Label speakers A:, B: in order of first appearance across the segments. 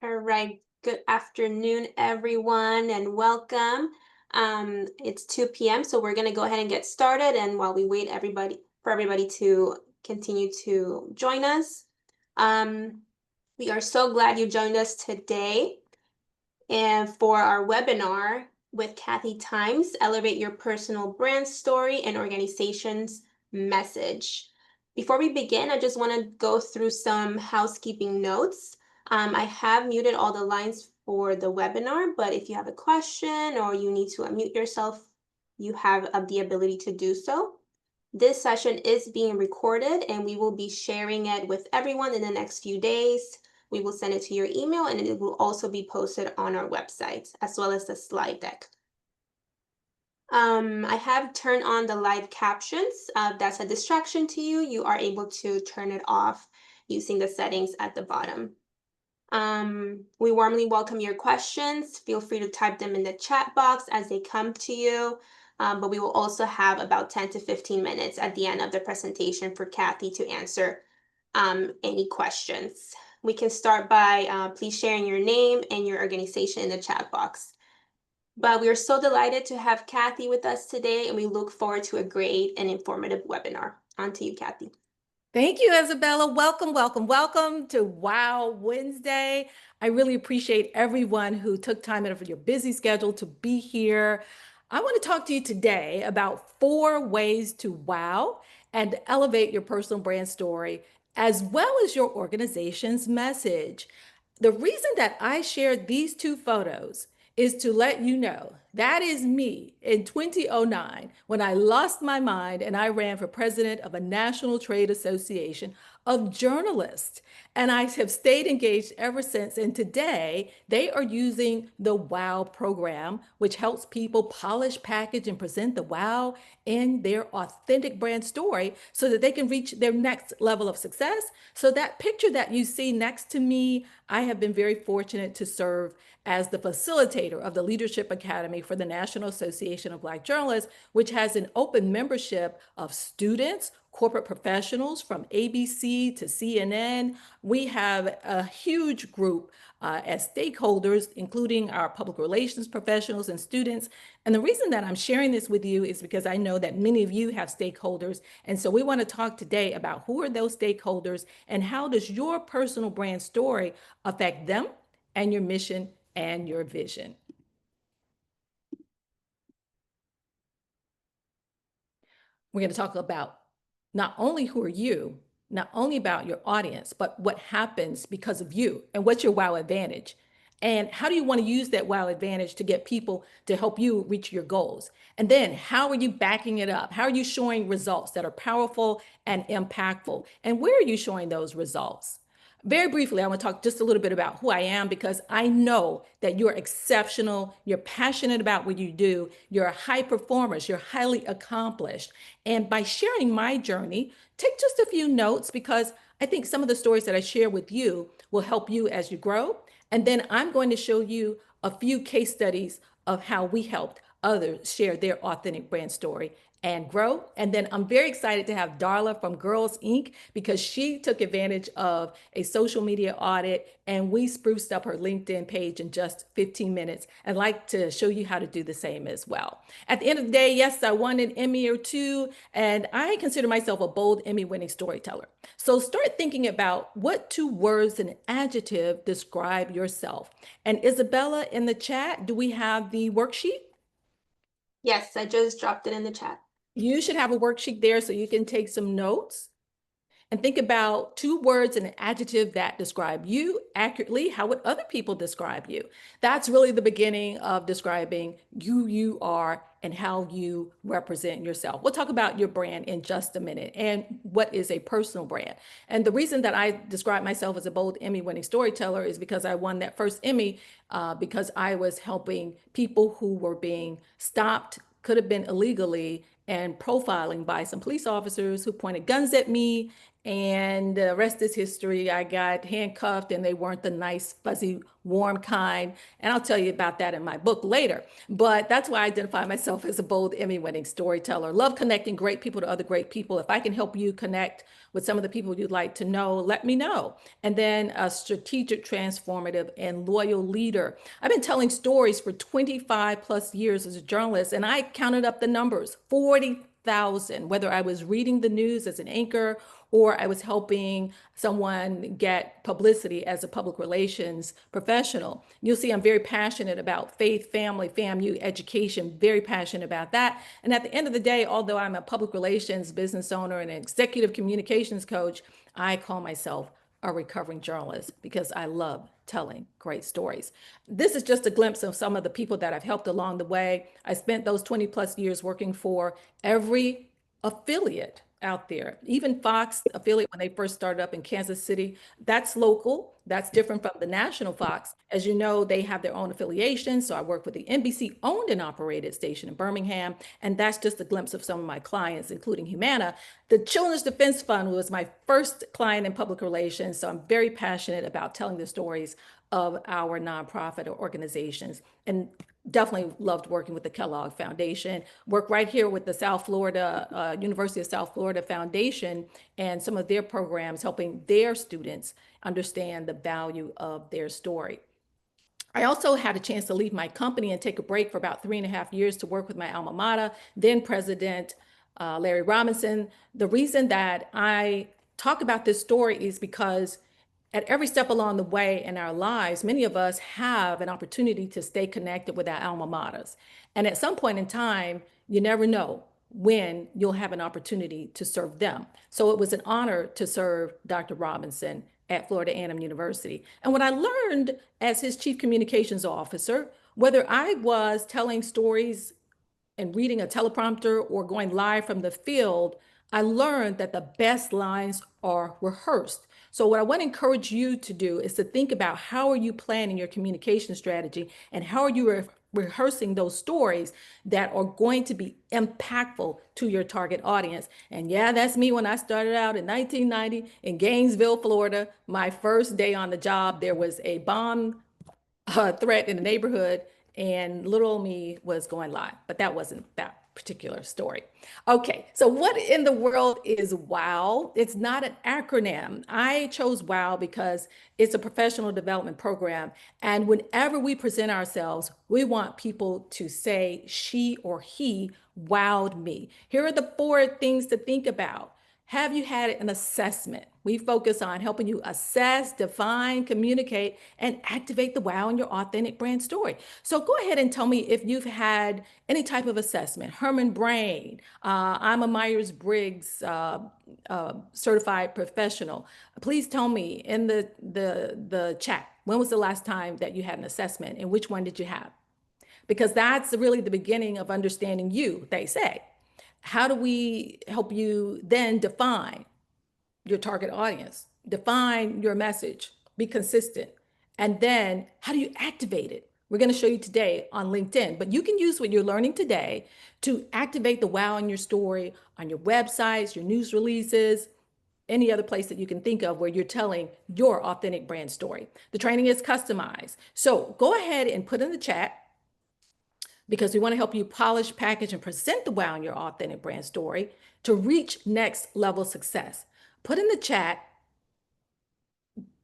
A: All right. Good afternoon, everyone, and welcome. It's 2 p.m., so we're going to go ahead and get started. And while we wait for everybody to continue to join us, um, we are so glad you joined us today and for our webinar with Kathy Times, Elevate Your Personal Brand Story and Organization's Message. Before we begin, I just want to go through some housekeeping notes. I have muted all the lines for the webinar, but if you have a question or you need to unmute yourself, you have the ability to do so. This session is being recorded and we will be sharing it with everyone in the next few days. We will send it to your email and it will also be posted on our website as well as the slide deck. I have turned on the live captions. If that's a distraction to you, you are able to turn it off using the settings at the bottom. We warmly welcome your questions. Feel free to type them in the chat box as they come to you. But we will also have about 10 to 15 minutes at the end of the presentation for Kathy to answer any questions. We can start by please sharing your name and your organization in the chat box. But we are so delighted to have Kathy with us today, and we look forward to a great and informative webinar. On to you, Kathy.
B: Thank you, Isabella. Welcome, welcome, welcome to Wow Wednesday. I really appreciate everyone who took time out of your busy schedule to be here. I want to talk to you today about 4 ways to wow and elevate your personal brand story, as well as your organization's message. The reason that I shared these 2 photos is to let you know that is me in 2009 when I lost my mind and I ran for president of a national trade association of journalists. And I have stayed engaged ever since. And today they are using the WOW program, which helps people polish, package, and present the WOW in their authentic brand story so that they can reach their next level of success. So that picture that you see next to me, I have been very fortunate to serve as the facilitator of the Leadership Academy for the National Association of Black Journalists, which has an open membership of students, corporate professionals from ABC to CNN. We have a huge group as stakeholders, including our public relations professionals and students. And the reason that I'm sharing this with you is because I know that many of you have stakeholders. And so we want to talk today about who are those stakeholders and how does your personal brand story affect them and your mission and your vision. We're going to talk about not only who are you, not only about your audience, but what happens because of you and what's your wow advantage. And how do you want to use that wow advantage to get people to help you reach your goals? And then how are you backing it up? How are you showing results that are powerful and impactful? And where are you showing those results? Very briefly, I want to talk just a little bit about who I am because I know that you're exceptional, you're passionate about what you do, you're high performers, you're highly accomplished. And by sharing my journey, take just a few notes because I think some of the stories that I share with you will help you as you grow. And then I'm going to show you a few case studies of how we helped others share their authentic brand story and grow. And then I'm very excited to have Darla from Girls Inc. because she took advantage of a social media audit and we spruced up her LinkedIn page in just 15 minutes. I'd like to show you how to do the same as well. At the end of the day, yes, I won an Emmy or 2, and I consider myself a bold Emmy-winning storyteller. So start thinking about what 2 words and adjective describe yourself. And Isabella, in the chat, do we have the worksheet?
A: Yes, I just dropped it in the chat.
B: You should have a worksheet there so you can take some notes and think about 2 words and an adjective that describe you accurately. How would other people describe you? That's really the beginning of describing who you are and how you represent yourself. We'll talk about your brand in just a minute and what is a personal brand. And the reason that I describe myself as a bold Emmy-winning storyteller is because I won that first Emmy because I was helping people who were being stopped, could have been illegally, and profiling by some police officers who pointed guns at me And the rest is history. I got handcuffed and they weren't the nice, fuzzy, warm kind. And I'll tell you about that in my book later. But that's why I identify myself as a bold Emmy-winning storyteller. Love connecting great people to other great people. If I can help you connect with some of the people you'd like to know, let me know. And then a strategic, transformative, and loyal leader. I've been telling stories for 25 plus years as a journalist, and I counted up the numbers, 40,000, whether I was reading the news as an anchor or I was helping someone get publicity as a public relations professional. You'll see I'm very passionate about faith, family, FAMU, education, very passionate about that. And at the end of the day, although I'm a public relations business owner and an executive communications coach, I call myself a recovering journalist because I love telling great stories. This is just a glimpse of some of the people that I've helped along the way. I spent those 20 plus years working for every affiliate out there. Even Fox affiliate, when they first started up in Kansas City, that's local. That's different from the national Fox. As you know, they have their own affiliations. So I work with the NBC owned and operated station in Birmingham. And that's just a glimpse of some of my clients, including Humana. The Children's Defense Fund was my first client in public relations. So I'm very passionate about telling the stories of our nonprofit or organizations. And definitely loved working with the Kellogg Foundation, work right here with the South Florida, University of South Florida Foundation and some of their programs, helping their students understand the value of their story. I also had a chance to leave my company and take a break for about 3.5 years to work with my alma mater, then President Larry Robinson. The reason that I talk about this story is because at every step along the way in our lives, many of us have an opportunity to stay connected with our alma maters. And at some point in time, you never know when you'll have an opportunity to serve them. So it was an honor to serve Dr. Robinson at Florida A&M University. And what I learned as his chief communications officer, whether I was telling stories and reading a teleprompter or going live from the field, I learned that the best lines are rehearsed. So what I want to encourage you to do is to think about how are you planning your communication strategy and how are you rehearsing those stories that are going to be impactful to your target audience. And yeah, that's me when I started out in 1990 in Gainesville, Florida. My first day on the job, there was a bomb threat in the neighborhood, and little old me was going live, but that wasn't that particular story. Okay, so what in the world is WOW? It's not an acronym. I chose WOW because it's a professional development program. And whenever we present ourselves, we want people to say she or he wowed me. Here are the 4 things to think about. Have you had an assessment? We focus on helping you assess, define, communicate, and activate the wow in your authentic brand story. So go ahead and tell me if you've had any type of assessment. Herman Brain, I'm a Myers-Briggs certified professional. Please tell me in the chat, when was the last time that you had an assessment and which one did you have? Because that's really the beginning of understanding you, they say. How do we help you then define your target audience, define your message, be consistent, and then how do you activate it? We're going to show you today on LinkedIn, but you can use what you're learning today to activate the wow in your story on your websites, your news releases, any other place that you can think of where you're telling your authentic brand story. The training is customized. So go ahead and put in the chat, because we want to help you polish, package, and present the wow in your authentic brand story to reach next level success. Put in the chat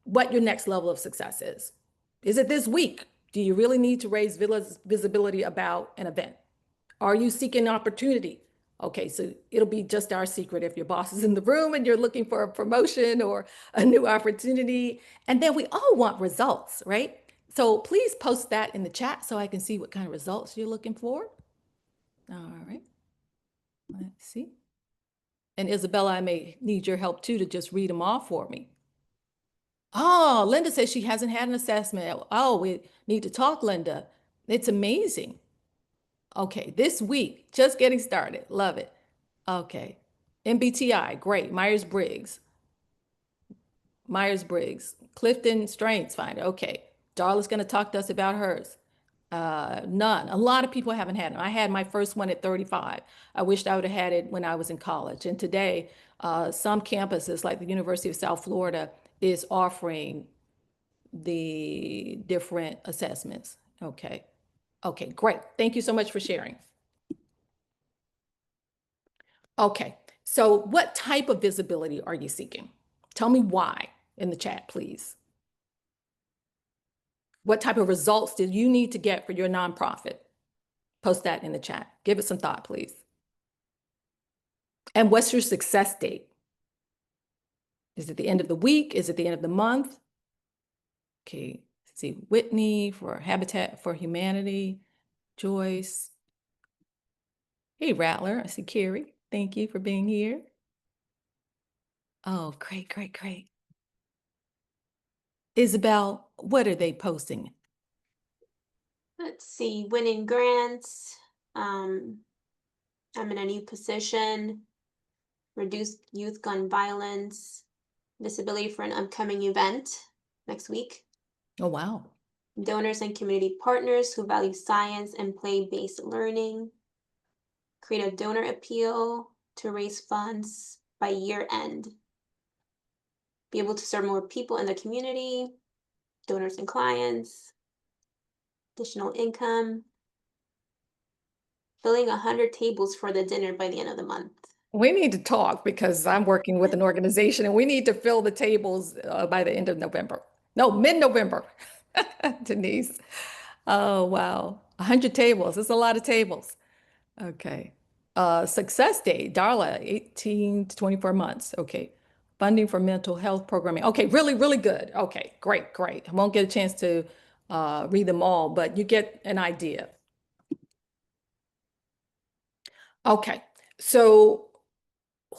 B: what your next level of success is. Is it this week? Do you really need to raise visibility about an event? Are you seeking opportunity? Okay, so it'll be just our secret if your boss is in the room and you're looking for a promotion or a new opportunity. And then we all want results, right? So please post that in the chat so I can see what kind of results you're looking for. All right, let's see. And Isabella, I may need your help too to just read them off for me. Oh, Linda says she hasn't had an assessment. Oh, we need to talk, Linda. It's amazing. Okay, this week, just getting started. Love it. Okay. MBTI, great. Myers-Briggs. Clifton Strengths Finder. Okay. Darla's going to talk to us about hers. None. A lot of people haven't had them. I had my first one at 35. I wished I would have had it when I was in college. And today, Some campuses, like the University of South Florida, is offering the different assessments. Okay. Okay, great. Thank you so much for sharing. Okay, so what type of visibility are you seeking? Tell me why in the chat, please. What type of results did you need to get for your nonprofit? Post that in the chat. Give it some thought, please. And what's your success date? Is it the end of the week? Is it the end of the month? Okay, let's see, Whitney for Habitat for Humanity, Joyce. Hey, Rattler, I see Carrie. Thank you for being here. Oh, great, great, great. Isabel, what are they posting?
A: Let's see, winning grants. I'm in a new position. Reduce youth gun violence. Visibility for an upcoming event next week.
B: Oh, wow.
A: Donors and community partners who value science and play-based learning. Create a donor appeal to raise funds by year end. Be able to serve more people in the community, donors and clients, additional income, filling 100 tables for the dinner by the end of the month.
B: We need to talk because I'm working with an organization and we need to fill the tables by the end of November. No, mid-November, Denise. Oh, wow. 100 tables. That's a lot of tables. Okay. Success date, Darla, 18 to 24 months. Okay. Funding for mental health programming. Okay, really, really good. Okay, great, great. I won't get a chance to read them all, but you get an idea. Okay, so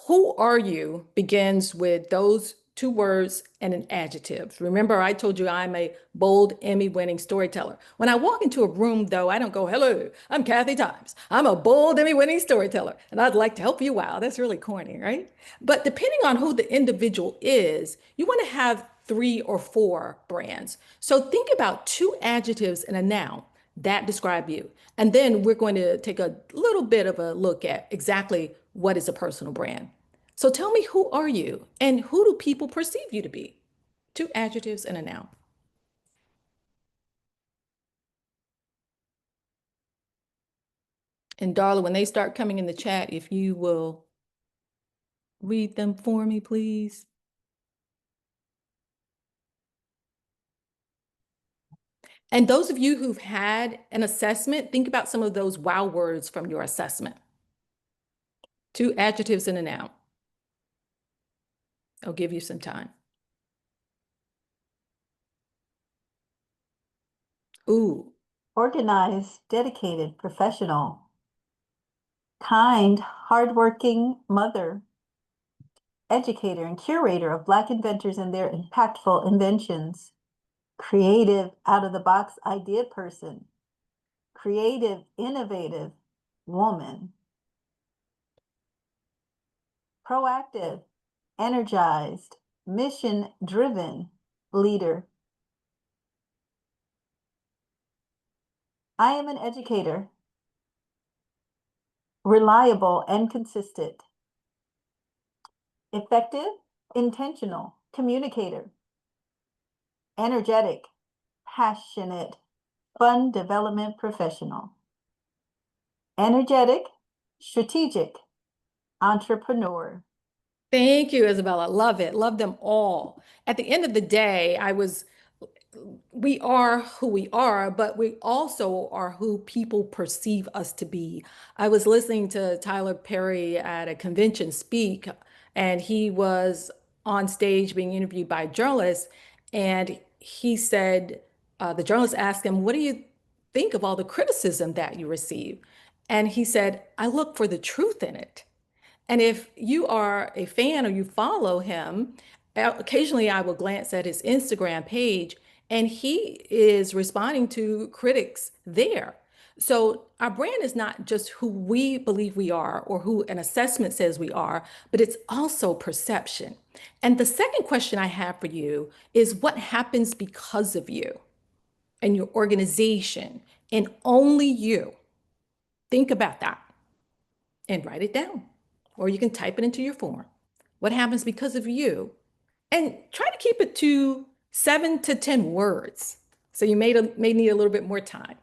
B: who are you begins with those two words and an adjective. Remember, I told you I'm a bold Emmy-winning storyteller. When I walk into a room, though, I don't go, hello, I'm Kathy Times. I'm a bold Emmy-winning storyteller, and I'd like to help you out. That's really corny, right? But depending on who the individual is, you want to have 3 or 4 brands. So think about 2 adjectives and a noun that describe you. And then we're going to take a little bit of a look at exactly what is a personal brand. So tell me, who are you and who do people perceive you to be? 2 adjectives and a noun. And Darla, when they start coming in the chat, if you will read them for me, please. And those of you who've had an assessment, think about some of those wow words from your assessment. 2 adjectives and a noun. I'll give you some time. Ooh.
C: Organized, dedicated, professional. Kind, hardworking mother. Educator and curator of Black inventors and their impactful inventions. Creative, out-of-the-box idea person. Creative, innovative woman. Proactive, energized, mission-driven leader. I am an educator, reliable and consistent. Effective, intentional, communicator. Energetic, passionate, fun development professional. Energetic, strategic, entrepreneur.
B: Thank you, Isabella. Love it. Love them all. At the end of the day, we are who we are, but we also are who people perceive us to be. I was listening to Tyler Perry at a convention speak, and he was on stage being interviewed by a journalist, and he said, the journalist asked him, what do you think of all the criticism that you receive? And he said, I look for the truth in it. And if you are a fan or you follow him, occasionally I will glance at his Instagram page and he is responding to critics there. So our brand is not just who we believe we are or who an assessment says we are, but it's also perception. And the second question I have for you is what happens because of you and your organization and only you? Think about that and write it down, or you can type it into your form. what happens because of you, and try to keep it to 7 to 10 words. So you may need a little bit more time.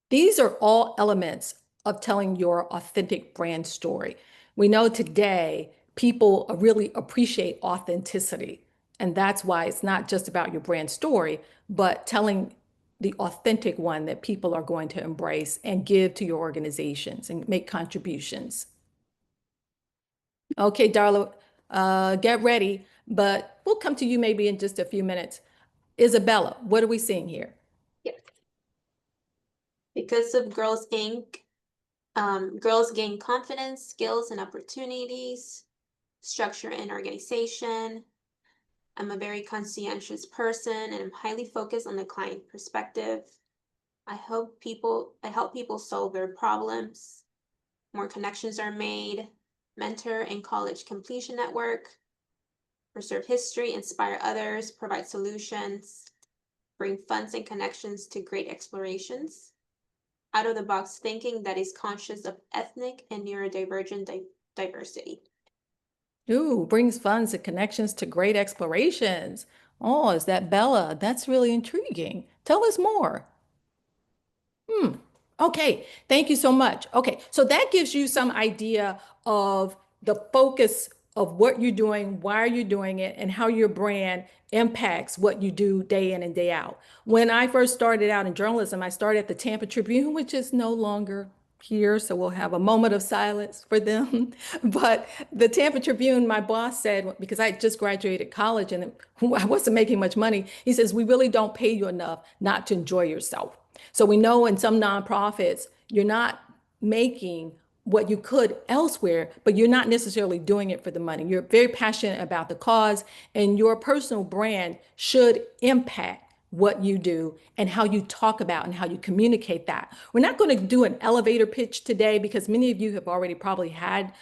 B: These are all elements of telling your authentic brand story. We know today people really appreciate authenticity. And that's why it's not just about your brand story, but telling the authentic one that people are going to embrace and give to your organizations and make contributions. Okay, Darla, get ready, but we'll come to you maybe in just a few minutes. Isabella, what are we seeing here?
A: Yes. Because of Girls Inc., girls gain confidence, skills, and opportunities, structure and organization. I'm a very conscientious person and I'm highly focused on the client perspective. I help people solve their problems. More connections are made. Mentor and college completion network. Preserve history, inspire others, provide solutions, bring funds and connections to great explorations. Out of the box thinking that is conscious of ethnic and neurodivergent diversity.
B: Ooh, brings funds and connections to great explorations. Oh, is that Bella? That's really intriguing. Tell us more. Hmm. Okay, thank you so much. Okay, so that gives you some idea of the focus of what you're doing, why you're doing it, and how your brand impacts what you do day in and day out. When I first started out in journalism, I started at the Tampa Tribune, which is no longer here, so we'll have a moment of silence for them. But the Tampa Tribune, my boss said, because I just graduated college and I wasn't making much money, he says, we really don't pay you enough not to enjoy yourself. So we know in some nonprofits, you're not making what you could elsewhere, but you're not necessarily doing it for the money. You're very passionate about the cause, and your personal brand should impact what you do and how you talk about and how you communicate that. We're not going to do an elevator pitch today because many of you have already probably had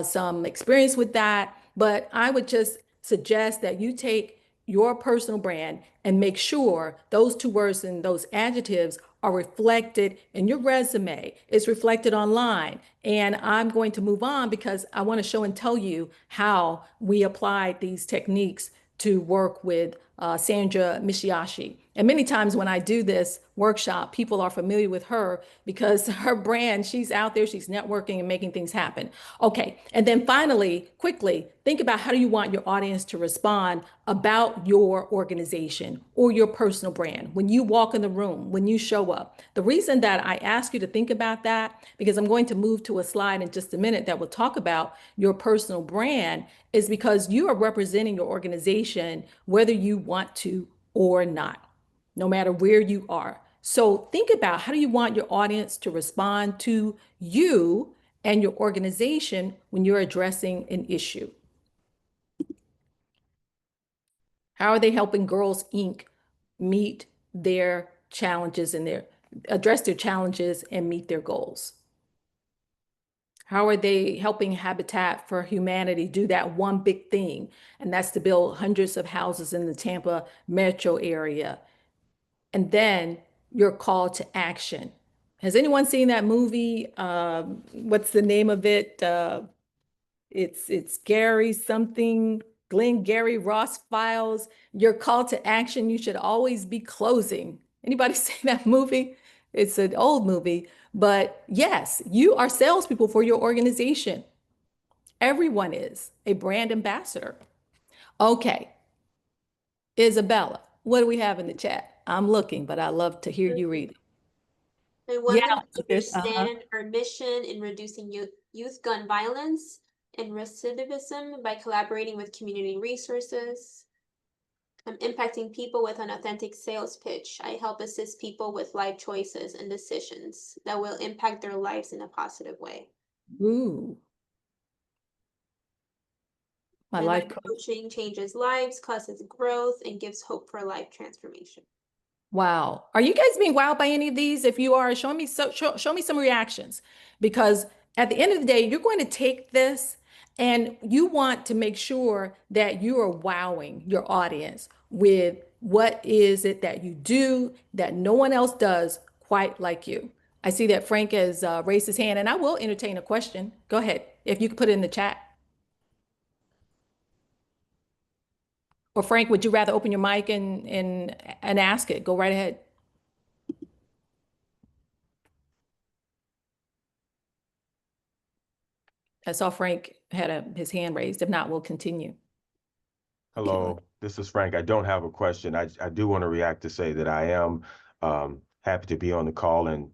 B: some experience with that, but I would just suggest that you take your personal brand and make sure those two words and those adjectives are reflected in your resume. It's reflected online. And I'm going to move on because I want to show and tell you how we applied these techniques to work with Sandra Mishiashi. And many times when I do this workshop, people are familiar with her because her brand, she's out there, she's networking and making things happen. Okay, and then finally, quickly, think about how do you want your audience to respond about your organization or your personal brand when you walk in the room, when you show up. The reason that I ask you to think about that, because I'm going to move to a slide in just a minute that will talk about your personal brand, is because you are representing your organization whether you want to or not, no matter where you are. So think about how do you want your audience to respond to you and your organization when you're addressing an issue. How are they helping Girls Inc. meet their challenges and address their challenges and meet their goals? How are they helping Habitat for Humanity do that one big thing? And that's to build hundreds of houses in the Tampa metro area. And then your call to action. Has anyone seen that movie? What's the name of it? It's Gary something, Glenn Gary Ross Files. Your call to action, you should always be closing. Anybody seen that movie? It's an old movie, but yes, you are salespeople for your organization. Everyone is a brand ambassador. Okay, Isabella, what do we have in the chat? I'm looking, but I love to hear you read it.
A: I want
B: Yeah,
A: them to
B: Lucas,
A: understand our mission in reducing youth gun violence and recidivism by collaborating with community resources. I'm impacting people with an authentic sales pitch. I help assist people with life choices and decisions that will impact their lives in a positive way.
B: Ooh, my
A: My
B: life
A: life
B: coach.
A: coaching changes lives, causes growth, and gives hope for life transformation.
B: Wow. Are you guys being wowed by any of these? If you are, show me some reactions because At the end of the day, you're going to take this and you want to make sure that you are wowing your audience with what is it that you do that no one else does quite like you. I see that Frank has raised his hand, and I will entertain a question. Go ahead, if you could put it in the chat. Or Frank, would you rather open your mic and ask it? Go right ahead. I saw Frank had his hand raised. If not, we'll continue.
D: Hello, this is Frank. I don't have a question. I do want to react to say that I am happy to be on the call and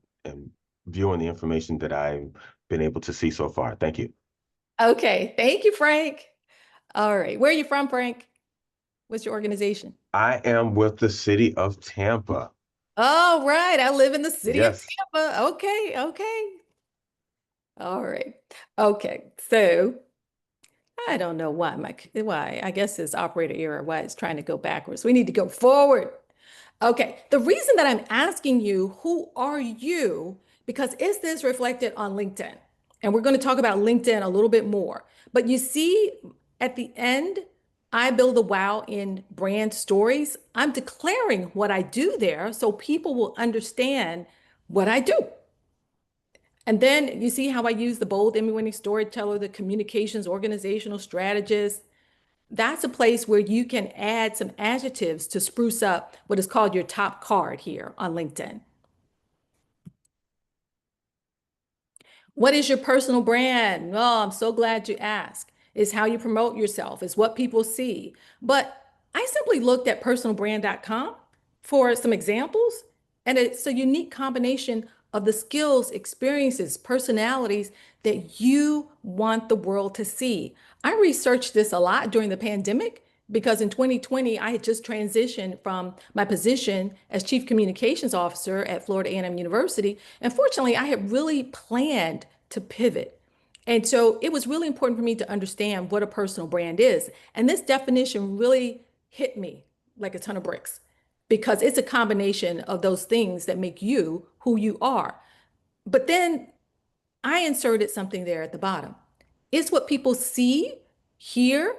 D: viewing the information that I've been able to see so far. Thank you.
B: Okay, thank you, Frank. All right, where are you from, Frank? What's your organization?
D: I am with the city of Tampa.
B: All right, I live in the city of
D: Yes.
B: Tampa. Okay, okay. All right. Okay, so I don't know why. I guess it's operator error, why it's trying to go backwards. We need to go forward. Okay, the reason that I'm asking you, who are you? Because is this reflected on LinkedIn? And we're going to talk about LinkedIn a little bit more. But you see, at the end, I build a wow in brand stories. I'm declaring what I do there so people will understand what I do. And then you see how I use the bold Emmy-winning storyteller, the communications organizational strategist. That's a place where you can add some adjectives to spruce up what is called your top card here on LinkedIn. What is your personal brand? Oh, I'm so glad you asked. It's how you promote yourself, it's what people see. But I simply looked at personalbrand.com for some examples, and it's a unique combination of the skills, experiences, personalities that you want the world to see. I researched this a lot during the pandemic because in 2020, I had just transitioned from my position as Chief Communications Officer at Florida A&M University. And fortunately, I had really planned to pivot. And so it was really important for me to understand what a personal brand is. And this definition really hit me like a ton of bricks because it's a combination of those things that make you who you are. But then I inserted something there at the bottom. It's what people see, hear,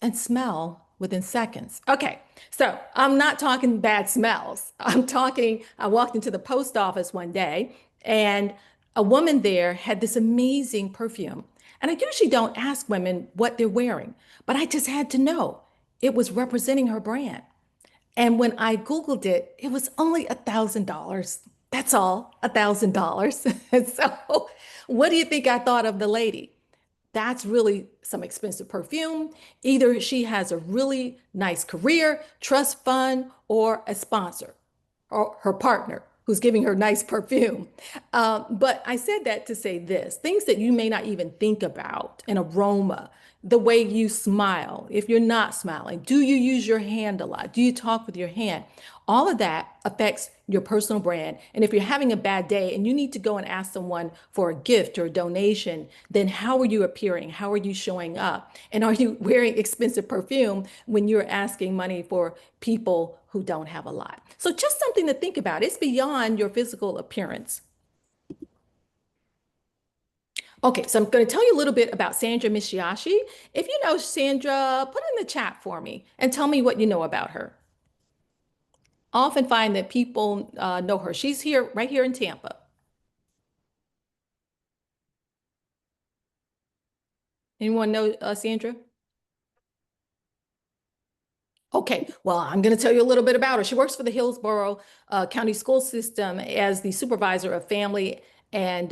B: and smell within seconds. Okay, so I'm not talking bad smells. I walked into the post office one day and a woman there had this amazing perfume. And I usually don't ask women what they're wearing, but I just had to know it was representing her brand. And when I Googled it, it was only $1,000. That's all, $1,000. And so, what do you think I thought of the lady? That's really some expensive perfume. Either she has a really nice career, trust fund, or a sponsor, or her partner who's giving her nice perfume. But I said that to say this, things that you may not even think about, an aroma, the way you smile, if you're not smiling, do you use your hand a lot? Do you talk with your hand? All of that affects your personal brand. And if you're having a bad day and you need to go and ask someone for a gift or a donation, then how are you appearing? How are you showing up? And are you wearing expensive perfume when you're asking money for people who don't have a lot? So just something to think about. It's beyond your physical appearance. Okay, so I'm going to tell you a little bit about Sandra Mishiashi. If you know Sandra, put it in the chat for me and tell me what you know about her. I often find that people know her. She's here, right here in Tampa. Anyone know Sandra? Okay, well, I'm going to tell you a little bit about her. She works for the Hillsborough County School System as the supervisor of family and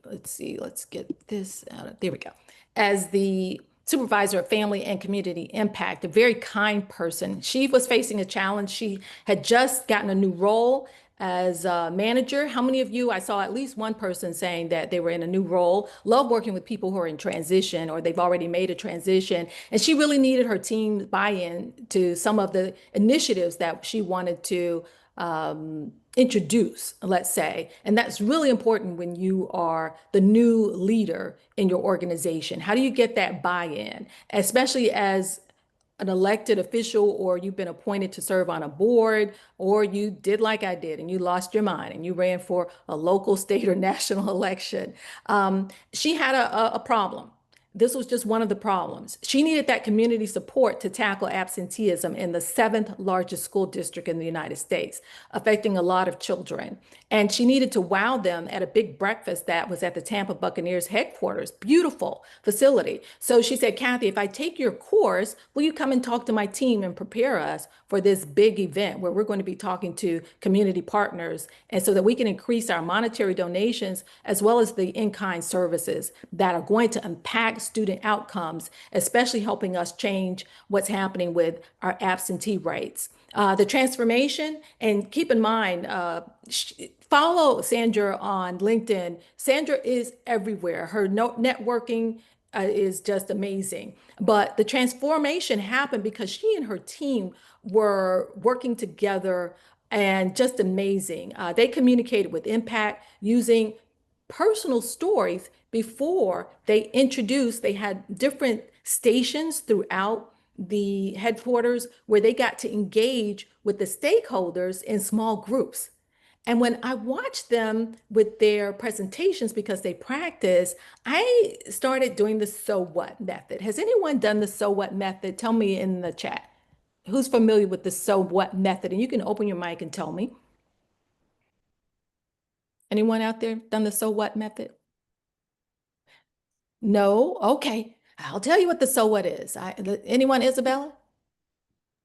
B: let's see, let's get this out of, there we go. As the supervisor of family and community impact, a very kind person. She was facing a challenge. She had just gotten a new role as a manager. How many of you, I saw at least one person saying that they were in a new role, love working with people who are in transition or they've already made a transition. And she really needed her team buy-in to some of the initiatives that she wanted to introduce, let's say. And that's really important when you are the new leader in your organization. How do you get that buy-in, especially as an elected official, or you've been appointed to serve on a board, or you did like I did and you lost your mind and you ran for a local, state, or national election. She had a problem. This was just one of the problems. She needed that community support to tackle absenteeism in the seventh largest school district in the United States, affecting a lot of children. And she needed to wow them at a big breakfast that was at the Tampa Buccaneers headquarters. Beautiful facility. So she said, Kathy, if I take your course, will you come and talk to my team and prepare us for this big event where we're going to be talking to community partners, and so that we can increase our monetary donations as well as the in-kind services that are going to impact student outcomes, especially helping us change what's happening with our absentee rates. The transformation, and keep in mind, follow Sandra on LinkedIn. Sandra is everywhere. Her networking is just amazing. But the transformation happened because she and her team were working together and just amazing. They communicated with impact using personal stories before they had different stations throughout the headquarters where they got to engage with the stakeholders in small groups. And when I watched them with their presentations, because they practice, I started doing the so what method. Has anyone done the so what method? Tell me in the chat. Who's familiar with the so what method? And you can open your mic and tell me. Anyone out there done the so what method? No? Okay. I'll tell you what the so what is. Anyone, Isabella?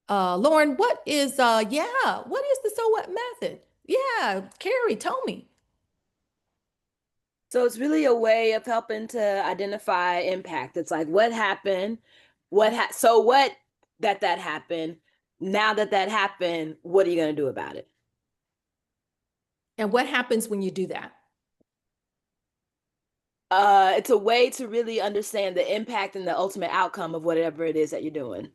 B: Lauren, what is, what is the so what method? Yeah, Carrie, tell me.
E: So it's really a way of helping to identify impact. It's like what happened, so what that happened. Now that happened, what are you going to do about it?
B: And what happens when you do that?
E: It's a way to really understand the impact and the ultimate outcome of whatever it is that you're doing.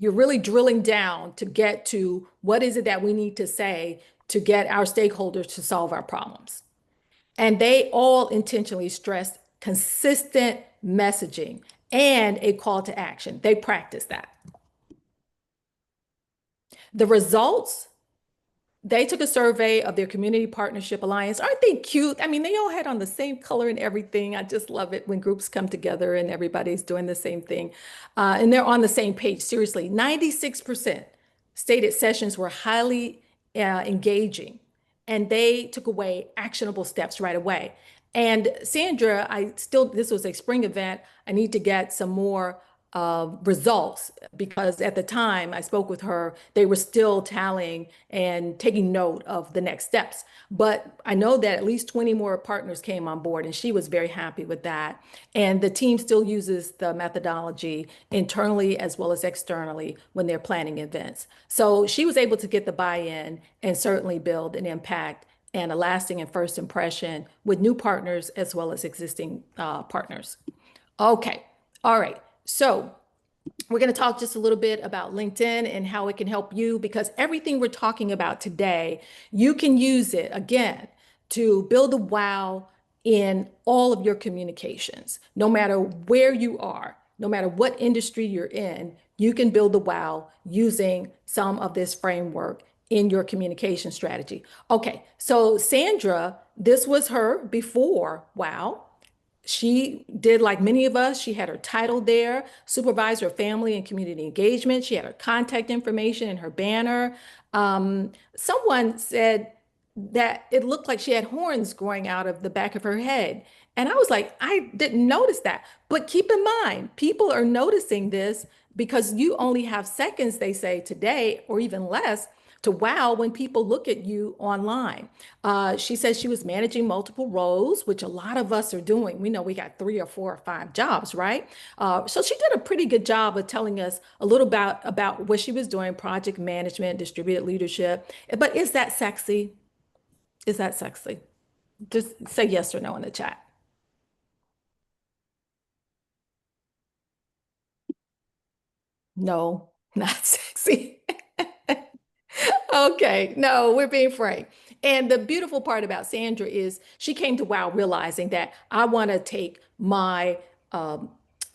B: You're really drilling down to get to what is it that we need to say to get our stakeholders to solve our problems. And they all intentionally stressed consistent messaging and a call to action. They practice that. The results, they took a survey of their community partnership alliance. Aren't they cute? I mean, they all had on the same color and everything. I just love it when groups come together and everybody's doing the same thing. And they're on the same page. Seriously, 96% stated sessions were highly engaging, and they took away actionable steps right away. And Sandra, this was a spring event. I need to get some more results, because at the time I spoke with her, they were still tallying and taking note of the next steps. But I know that at least 20 more partners came on board, and she was very happy with that. And the team still uses the methodology internally as well as externally when they're planning events. So she was able to get the buy-in and certainly build an impact and a lasting and first impression with new partners as well as existing partners. Okay, all right. So we're going to talk just a little bit about LinkedIn and how it can help you, because everything we're talking about today, you can use it again to build a wow in all of your communications. No matter where you are, no matter what industry you're in, you can build a wow using some of this framework in your communication strategy. Okay, so Sandra, this was her before wow. She did like many of us. She had her title there, Supervisor of Family and Community Engagement. She had her contact information in her banner. Someone said that it looked like she had horns growing out of the back of her head. And I was like, I didn't notice that. But keep in mind, people are noticing this because you only have seconds, they say today, or even less, to wow when people look at you online. She says she was managing multiple roles, which a lot of us are doing. We know we got 3 or 4 or 5 jobs, right? So she did a pretty good job of telling us a little about what she was doing, project management, distributed leadership. But is that sexy? Is that sexy? Just say yes or no in the chat. No, not sexy. Okay, no, we're being frank. And the beautiful part about Sandra is she came to WOW realizing that I want to take my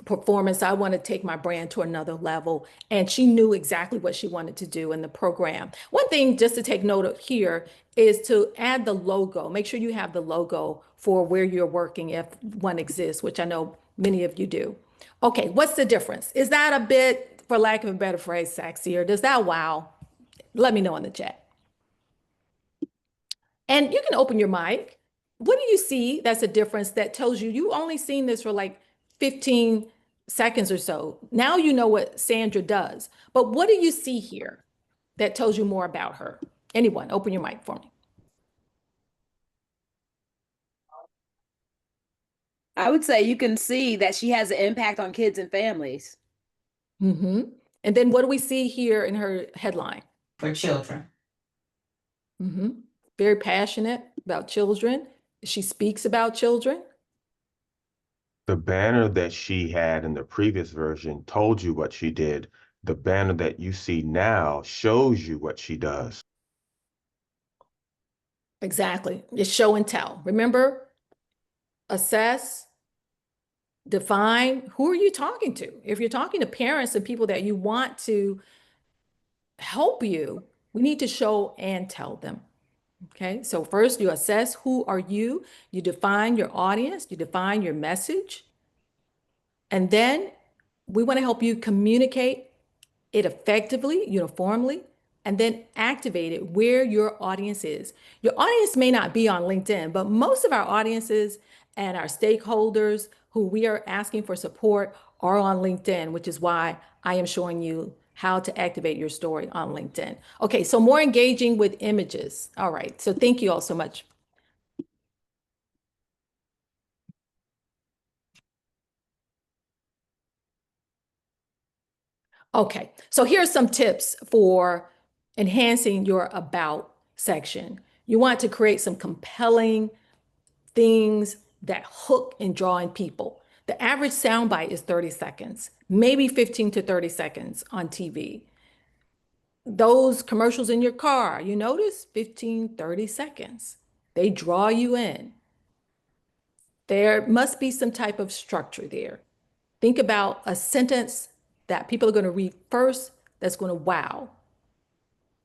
B: performance. I want to take my brand to another level. And she knew exactly what she wanted to do in the program. One thing just to take note of here is to add the logo. Make sure you have the logo for where you're working if one exists, which I know many of you do. Okay, what's the difference? Is that a bit, for lack of a better phrase, sexy, or does that wow? Let me know in the chat. And you can open your mic. What do you see that's a difference that tells you you only seen this for like 15 seconds or so? Now you know what Sandra does, but what do you see here that tells you more about her? Anyone, open your mic for me.
E: I would say you can see that she has an impact on kids and families.
B: Mm-hmm. And then what do we see here in her headline?
F: For children.
B: Mm-hmm. Very passionate about children. She speaks about children.
D: The banner that she had in the previous version told you what she did. The banner that you see now shows you what she does.
B: Exactly. It's show and tell. Remember, assess, define. Who are you talking to? If you're talking to parents and people that you want to help you, we need to show and tell them. Okay. So first you assess who are you, you define your audience, you define your message, and then we want to help you communicate it effectively, uniformly, and then activate it where your audience is. Your audience may not be on LinkedIn, but most of our audiences and our stakeholders who we are asking for support are on LinkedIn, which is why I am showing you how to activate your story on LinkedIn. Okay, so more engaging with images. All right, so thank you all so much. Okay, so here are some tips for enhancing your about section. You want to create some compelling things that hook and draw in people. The average soundbite is 30 seconds, maybe 15 to 30 seconds on TV. Those commercials in your car, you notice 15, 30 seconds. They draw you in. There must be some type of structure there. Think about a sentence that people are going to read first that's going to wow.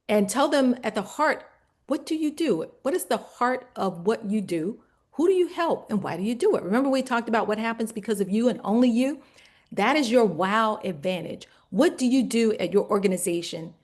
B: And tell them at the heart, what do you do? What is the heart of what you do? Who do you help and why do you do it? Remember, we talked about what happens because of you and only you? That is your wow advantage. What do you do at your organization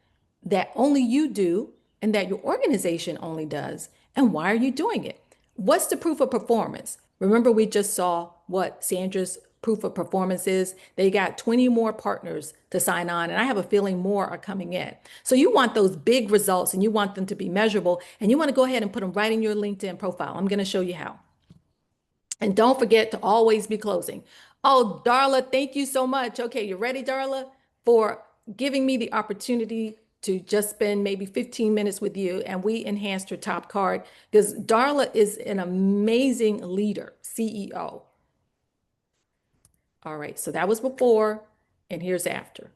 B: that only you do and that your organization only does? And why are you doing it? What's the proof of performance? Remember, we just saw what Sandra's proof of performance is. They got 20 more partners to sign on, and I have a feeling more are coming in. So you want those big results and you want them to be measurable, and you want to go ahead and put them right in your LinkedIn profile. I'm going to show you how. And don't forget to always be closing. Oh, Darla, thank you so much. Okay, you ready, Darla, for giving me the opportunity to just spend maybe 15 minutes with you, and we enhanced her top card because Darla is an amazing leader, CEO. All right, so that was before, and here's after.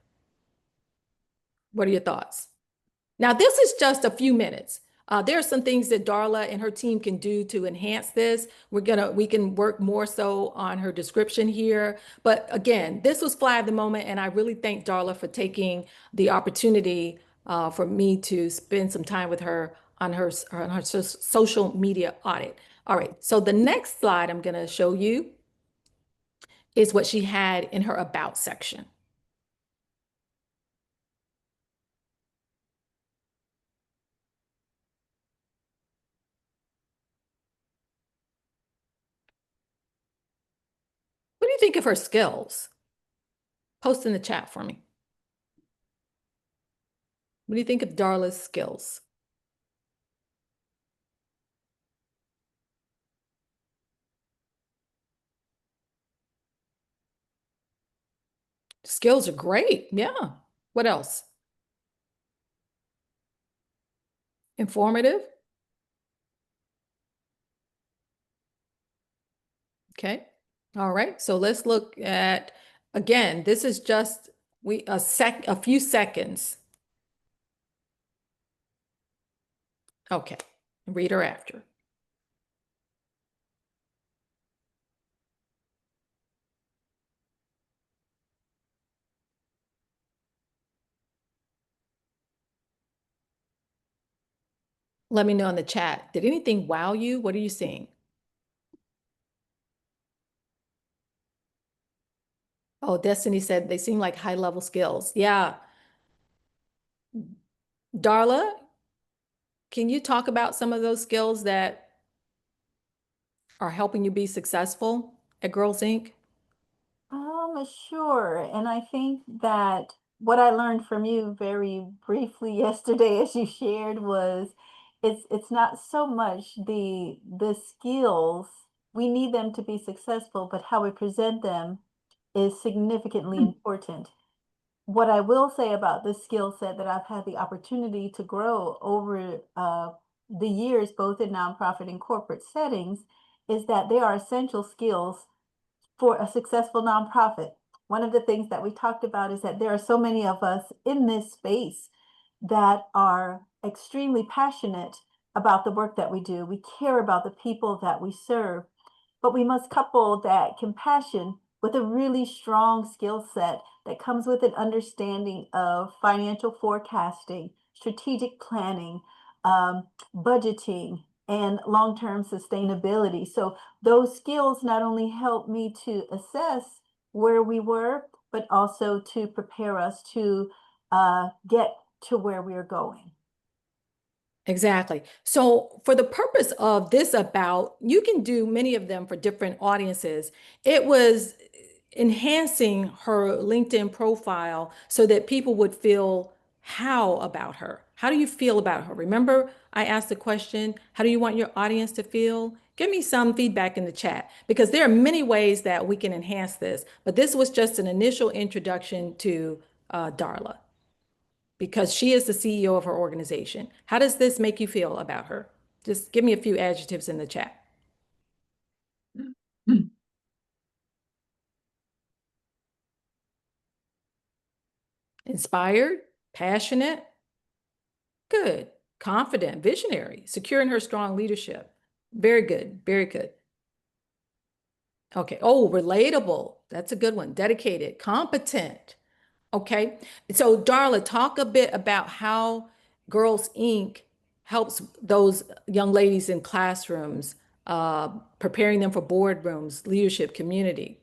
B: What are your thoughts? Now, this is just a few minutes. There are some things that Darla and her team can do to enhance this. We can work more so on her description here. But again, this was fly of the moment, and I really thank Darla for taking the opportunity for me to spend some time with her on her social media audit. All right, so the next slide I'm going to show you is what she had in her about section. What do you think of her skills? Post in the chat for me. What do you think of Darla's skills? Skills are great. Yeah. What else? Informative. Okay. All right. So let's look at, again, this is just a few seconds. Okay. Read her after. Let me know in the chat. Did anything wow you? What are you seeing? Oh, Destiny said they seem like high level skills. Yeah. Darla, can you talk about some of those skills that are helping you be successful at Girls Inc?
C: Sure. And I think that what I learned from you very briefly yesterday, as you shared, was it's not so much the skills. We need them to be successful, but how we present them is significantly important. What I will say about this skill set that I've had the opportunity to grow over the years, both in nonprofit and corporate settings, is that they are essential skills for a successful nonprofit. One of the things that we talked about is that there are so many of us in this space that are extremely passionate about the work that we do. We care about the people that we serve, but we must couple that compassion with a really strong skill set that comes with an understanding of financial forecasting, strategic planning, budgeting, and long-term sustainability. So those skills not only help me to assess where we were, but also to prepare us to get to where we're going.
B: Exactly. So for the purpose of this about, you can do many of them for different audiences. It was enhancing her LinkedIn profile so that people would feel how about her? How do you feel about her? Remember, I asked the question, how do you want your audience to feel? Give me some feedback in the chat because there are many ways that we can enhance this, but this was just an initial introduction to Darla because she is the CEO of her organization. How does this make you feel about her? Just give me a few adjectives in the chat. Inspired, passionate, good, confident, visionary, secure in her strong leadership. Very good, very good. Okay. Oh, relatable. That's a good one. Dedicated, competent. Okay. So, Darla, talk a bit about how Girls Inc. helps those young ladies in classrooms, preparing them for boardrooms, leadership, community.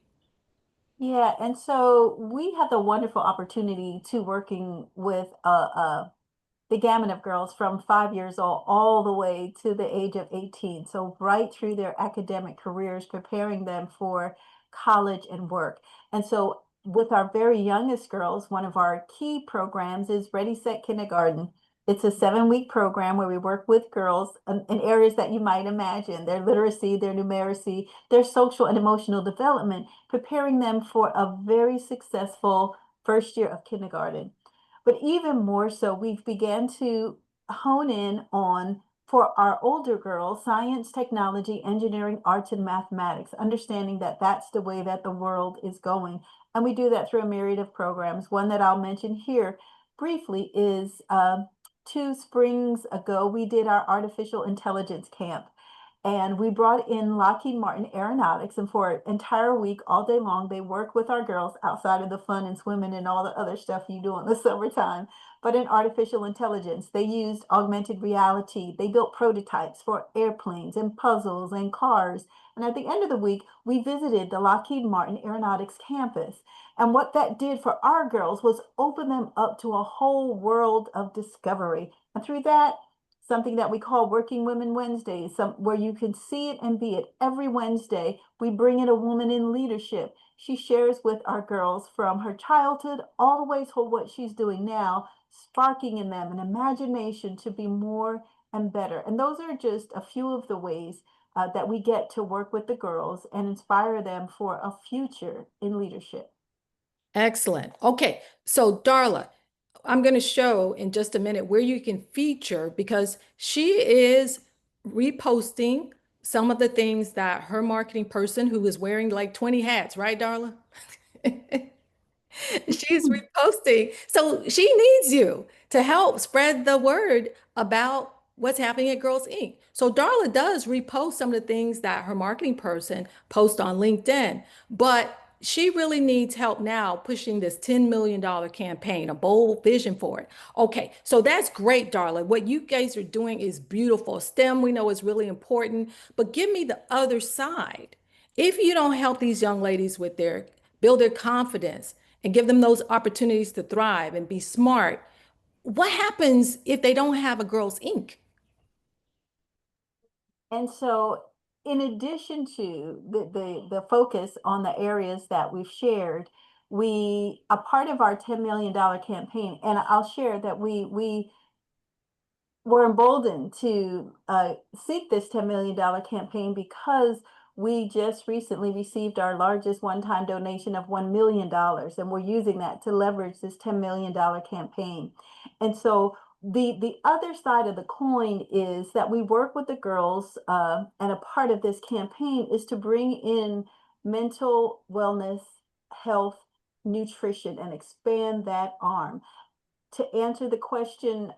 C: Yeah, and so we have the wonderful opportunity to working with the gamut of girls from 5 years old all the way to the age of 18. So right through their academic careers, preparing them for college and work. And so with our very youngest girls, one of our key programs is Ready, Set, Kindergarten. It's a 7-week program where we work with girls in areas that you might imagine, their literacy, their numeracy, their social and emotional development, preparing them for a very successful first year of kindergarten. But even more so, we've began to hone in on, for our older girls, science, technology, engineering, arts, and mathematics, understanding that that's the way that the world is going. And we do that through a myriad of programs. One that I'll mention here briefly is 2 springs ago, we did our artificial intelligence camp. And we brought in Lockheed Martin Aeronautics, and for an entire week, all day long, they worked with our girls outside of the fun and swimming and all the other stuff you do in the summertime. But in artificial intelligence, they used augmented reality. They built prototypes for airplanes and puzzles and cars. And at the end of the week, we visited the Lockheed Martin Aeronautics campus. And what that did for our girls was open them up to a whole world of discovery. And through that, something that we call Working Women Wednesdays, where you can see it and be it. Every Wednesday, we bring in a woman in leadership. She shares with our girls from her childhood all the way to what she's doing now, sparking in them an imagination to be more and better. And those are just a few of the ways that we get to work with the girls and inspire them for a future in leadership.
B: Excellent. Okay. So, Darla, I'm going to show in just a minute where you can feature because she is reposting some of the things that her marketing person who is wearing like 20 hats, right, Darla? She's reposting. So she needs you to help spread the word about what's happening at Girls Inc. So Darla does repost some of the things that her marketing person posts on LinkedIn, but she really needs help now pushing this $10 million campaign, a bold vision for it. Okay, so that's great, Darla. What you guys are doing is beautiful. STEM, we know, is really important, but give me the other side. If you don't help these young ladies with build their confidence and give them those opportunities to thrive and be smart, what happens if they don't have a Girls Inc.?
C: And so, in addition to the focus on the areas that we've shared, we a part of our $10 million campaign, and I'll share that we were emboldened to seek this $10 million campaign because we just recently received our largest one-time donation of $1 million, and we're using that to leverage this $10 million campaign. And so the other side of the coin is that we work with the girls, and a part of this campaign is to bring in mental wellness, health, nutrition, and expand that arm. To answer the question,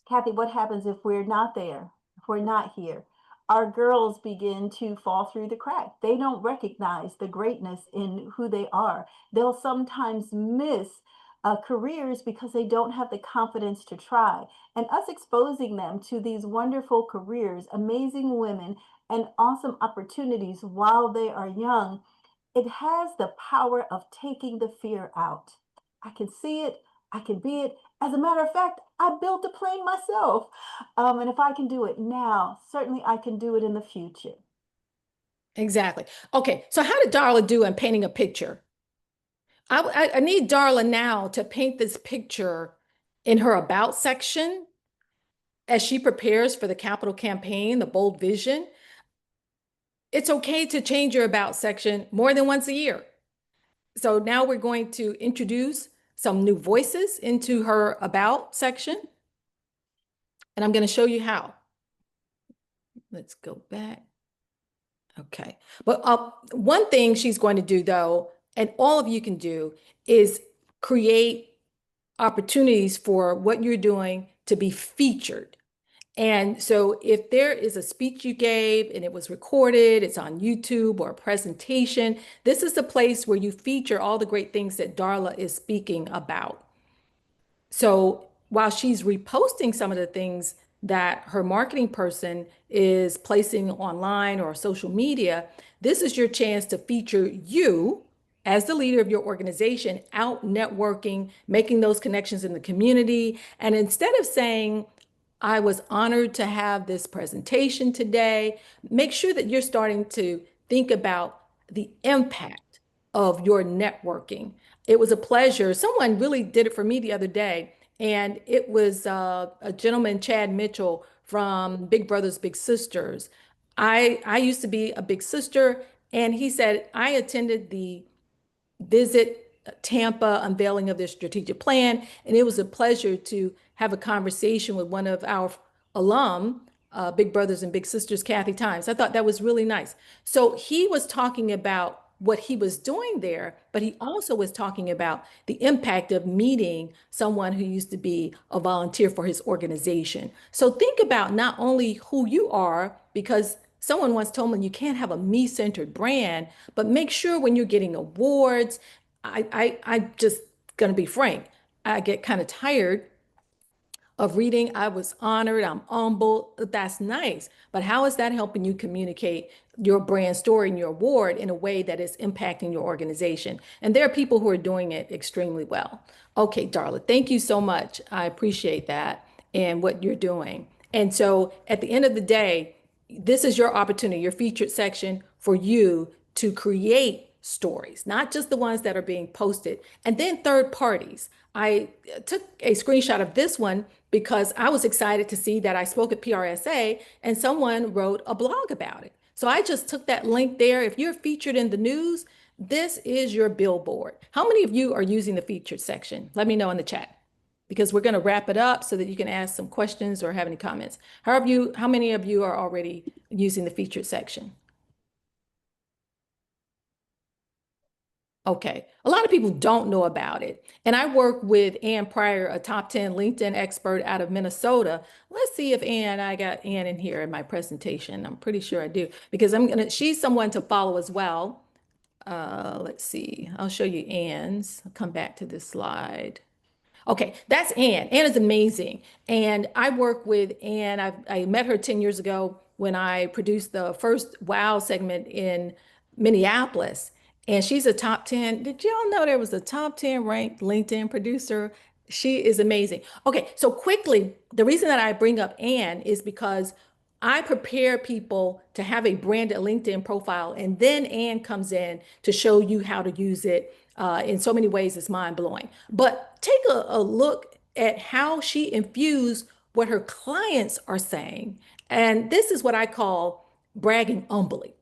C: Kathy, what happens if we're not there, if we're not here? Our girls begin to fall through the crack. They don't recognize the greatness in who they are. They'll sometimes miss careers because they don't have the confidence to try. And us exposing them to these wonderful careers, amazing women, and awesome opportunities while they are young, it has the power of taking the fear out. I can see it, I can be it. As a matter of fact, I built a plane myself. And if I can do it now, certainly I can do it in the future.
B: Exactly. Okay, so how did Darla do in painting a picture? I need Darla now to paint this picture in her about section as she prepares for the capital campaign, the bold vision. It's okay to change your about section more than once a year. So now we're going to introduce some new voices into her about section. And I'm going to show you how. Let's go back. Okay. But one thing she's going to do, though, and all of you can do, is create opportunities for what you're doing to be featured. And so if there is a speech you gave and it was recorded, it's on YouTube or a presentation, this is the place where you feature all the great things that Darla is speaking about. So while she's reposting some of the things that her marketing person is placing online or social media, this is your chance to feature you as the leader of your organization out networking, making those connections in the community. And instead of saying, I was honored to have this presentation today, make sure that you're starting to think about the impact of your networking. It was a pleasure. Someone really did it for me the other day, and it was a gentleman, Chad Mitchell from Big Brothers Big Sisters. I used to be a big sister, and he said, I attended the Visit Tampa unveiling of their strategic plan, and it was a pleasure to have a conversation with one of our alum, Big Brothers and Big Sisters, Kathy Times. I thought that was really nice. So he was talking about what he was doing there, but he also was talking about the impact of meeting someone who used to be a volunteer for his organization. So think about not only who you are, because someone once told me you can't have a me-centered brand, but make sure when you're getting awards, I just gonna be frank, I get kind of tired of reading, I was honored, I'm humbled. That's nice. But how is that helping you communicate your brand story and your award in a way that is impacting your organization? And there are people who are doing it extremely well. Okay, Darla, thank you so much. I appreciate that and what you're doing. And so at the end of the day, this is your opportunity, your featured section for you to create stories, not just the ones that are being posted, and then third parties. I took a screenshot of this one because I was excited to see that I spoke at PRSA and someone wrote a blog about it. So I just took that link there. If you're featured in the news, this is your billboard. How many of you are using the featured section? Let me know in the chat, because we're going to wrap it up so that you can ask some questions or have any comments. How many of you are already using the featured section? Okay, a lot of people don't know about it. And I work with Ann Pryor, a top 10 LinkedIn expert out of Minnesota. Let's see if I got Ann in here in my presentation. I'm pretty sure I do, because she's someone to follow as well. Let's see. I'll show you Ann's. I'll come back to this slide. Okay, that's Ann. Ann is amazing. And I work with Ann. I met her 10 years ago when I produced the first WOW segment in Minneapolis. And she's a top 10. Did y'all know there was a top 10 ranked LinkedIn producer? She is amazing. Okay, so quickly, the reason that I bring up Ann is because I prepare people to have a branded LinkedIn profile, and then Ann comes in to show you how to use it in so many ways. It's mind blowing. But take a look at how she infused what her clients are saying. And this is what I call bragging humbly.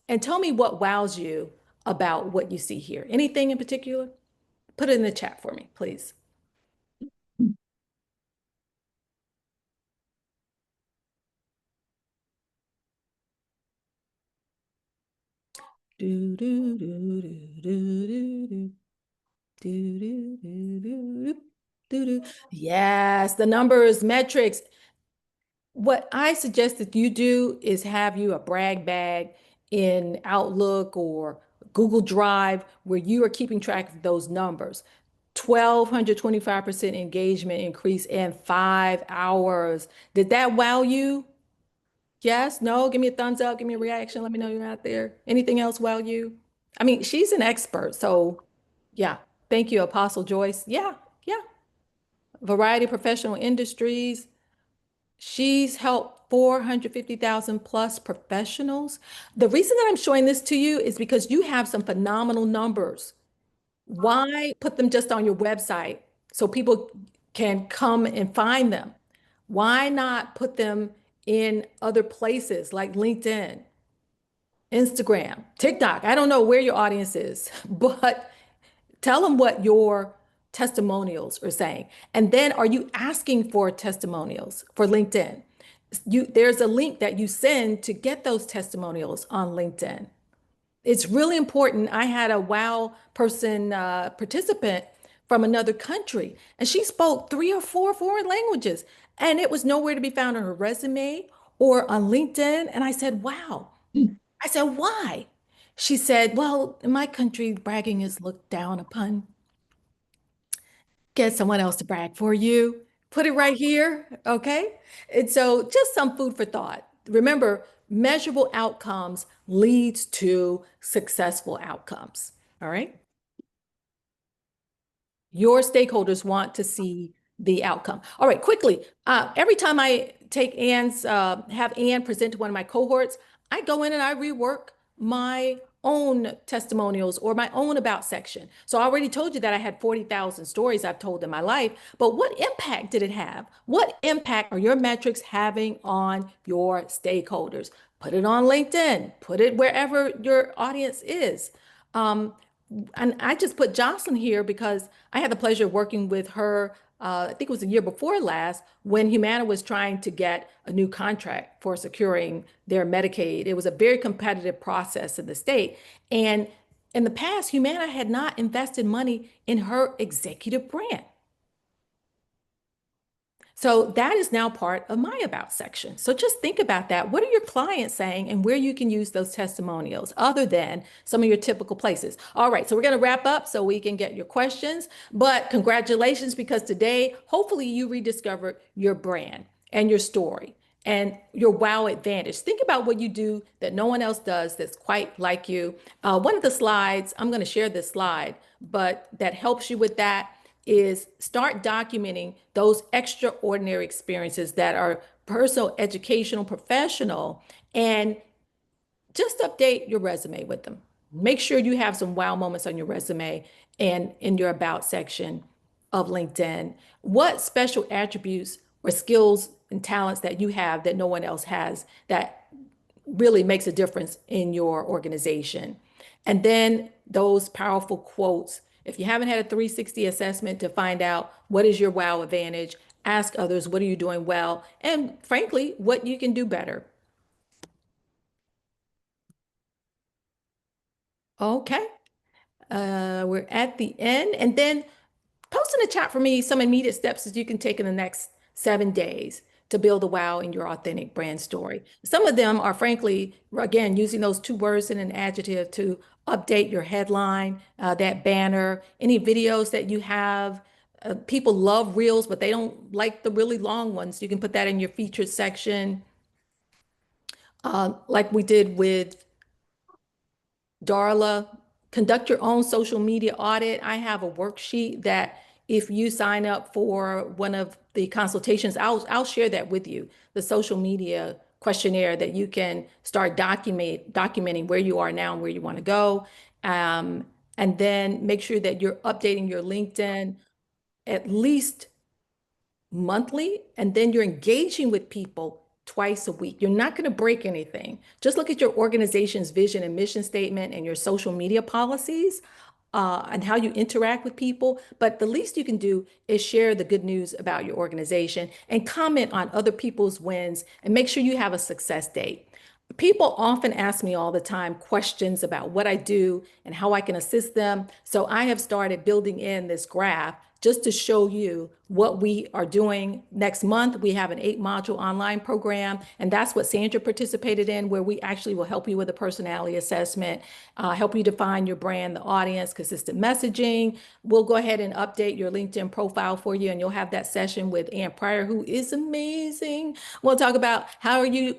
B: And tell me what wows you about what you see here. Anything in particular? Put it in the chat for me, please. Do, do, do, do, do, do, do. Do, do, do, do, do, do. Yes, the numbers, metrics. What I suggest that you do is have you a brag bag in Outlook or Google Drive where you are keeping track of those numbers. 1,225% engagement increase in 5 hours. Did that wow you? Yes, no, give me a thumbs up, give me a reaction, let me know you're out there. Anything else wow you? I mean, she's an expert, so yeah. Thank you, Apostle Joyce. Yeah, yeah. Variety of professional industries. She's helped 450,000 plus professionals. The reason that I'm showing this to you is because you have some phenomenal numbers. Why put them just on your website so people can come and find them? Why not put them in other places like LinkedIn, Instagram, TikTok? I don't know where your audience is, but tell them what your testimonials are saying. And then are you asking for testimonials for LinkedIn? There's a link that you send to get those testimonials on LinkedIn. It's really important. I had a WOW person participant from another country, and she spoke 3 or 4 foreign languages, and it was nowhere to be found on her resume or on LinkedIn. And I said, wow. I said, why? She said, well, in my country, bragging is looked down upon. Get someone else to brag for you. Put it right here, okay? And so just some food for thought. Remember, measurable outcomes leads to successful outcomes, all right? Your stakeholders want to see the outcome. All right, quickly. Every time I have Ann present to one of my cohorts, I go in and I rework my own testimonials or my own about section. So I already told you that I had 40,000 stories I've told in my life, but what impact did it have? What impact are your metrics having on your stakeholders? Put it on LinkedIn, put it wherever your audience is. And I just put Jocelyn here because I had the pleasure of working with her. I think it was the year before last when Humana was trying to get a new contract for securing their Medicaid. It was a very competitive process in the state. And in the past, Humana had not invested money in her executive brand. So that is now part of my about section. So just think about that. What are your clients saying and where you can use those testimonials other than some of your typical places? All right, so we're going to wrap up so we can get your questions. But congratulations, because today, hopefully you rediscovered your brand and your story and your wow advantage. Think about what you do that no one else does that's quite like you. One of the slides, I'm going to share this slide, but that helps you with that is start documenting those extraordinary experiences that are personal, educational, professional, and just update your resume with them. Make sure you have some wow moments on your resume and in your about section of LinkedIn. What special attributes or skills and talents that you have that no one else has that really makes a difference in your organization? And then those powerful quotes. If you haven't had a 360 assessment to find out what is your wow advantage, ask others, what are you doing well? And frankly, what you can do better. Okay. We're at the end. And then post in the chat for me some immediate steps that you can take in the next 7 days to build a wow in your authentic brand story. Some of them are frankly, again, using those 2 words and an adjective to update your headline, that banner, any videos that you have. People love reels, but they don't like the really long ones. You can put that in your featured section, like we did with Darla. Conduct your own social media audit. I have a worksheet that if you sign up for one of the consultations, I'll share that with you, the social media questionnaire that you can start documenting where you are now and where you want to go. And then make sure that you're updating your LinkedIn at least monthly, and then you're engaging with people twice a week. You're not going to break anything. Just look at your organization's vision and mission statement and your social media policies, and how you interact with people. But the least you can do is share the good news about your organization and comment on other people's wins, and make sure you have a success date. People often ask me all the time questions about what I do and how I can assist them. So I have started building in this graph just to show you what we are doing. Next month, we have an 8-module online program, and that's what Sandra participated in, where we actually will help you with a personality assessment, help you define your brand, the audience, consistent messaging. We'll go ahead and update your LinkedIn profile for you, and you'll have that session with Ann Pryor, who is amazing. We'll talk about how are you